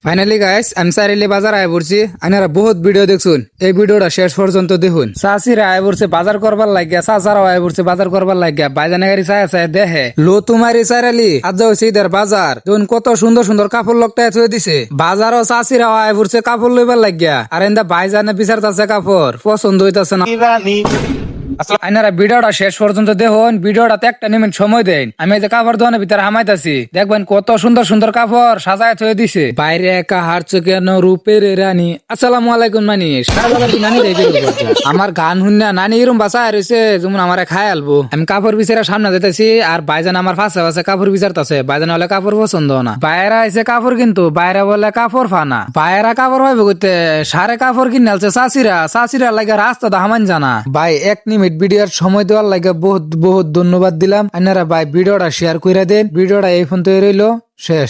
Finally guys আমি সারিলে বাজার আয় পড়ছি। আনারা বহুত ভিডিও দেখছুন, এই ভিডিওটা শেষ পর্যন্ত দেখুন। চাষিরা আয় পড়ছে বাজার করবার লাগিয়া, চাচারাও আয় পড়ছে বাজার করবার লাগিয়া। বাইজানে গাড়ি চায় চায় দেখে লো তোমারি সারালি আজ হচ্ছে ঈদের বাজার। দেখুন কত সুন্দর সুন্দর কাপড় লকটায় থুয়ে দিছে। বাজারও চাষিরাও আয় পড়ছে কাপড় লইবার লাগিয়া। আর এন্দা বাইজানে বিচারতাছে কাপড় পছন্দ হইতাছে না। আইনারা ভিডিওটা শেষ পর্যন্ত দেখুন, ভিডিওটাতে একটা নিমিট সময় দেন। আমি এই যে কাপড় দোকানের ভিতরে হামাইতাছি, দেখবেন কত সুন্দর সুন্দর কাপড় সাজায় থয়ে দিছে। বাইরে একা হারছো কেন রূপের রানী। আসসালামু আলাইকুম নানি। নানি আমার গান শুনিয়া নানি এরম বাসায় রয়েছে যেমন আমার খায় আলবো। আমি কাপড় বিচারা সামনে যেতেছি আর বাইজান আমার পাশে পাশে কাপড় বিচারতাছে। বাইজান হলে কাপড় পছন্দ না। বাইরা আইছে কাপড় কিন্তু বাইরে বলে কাপড় ফানা। বাইরা কাপড় পাইবে করতে সারে কাপড় কিনে আলছে চাষিরা লাগে রাস্তা হামান জানা। ভাই এক নিমিট ভিডিওর সময় দেওয়ার লাগে বহুত বহুত ধন্যবাদ দিলাম। আপনারা ভাই ভিডিওটা শেয়ার করে দেন। ভিডিওটা এই পর্যন্ত রইলো, শেষ।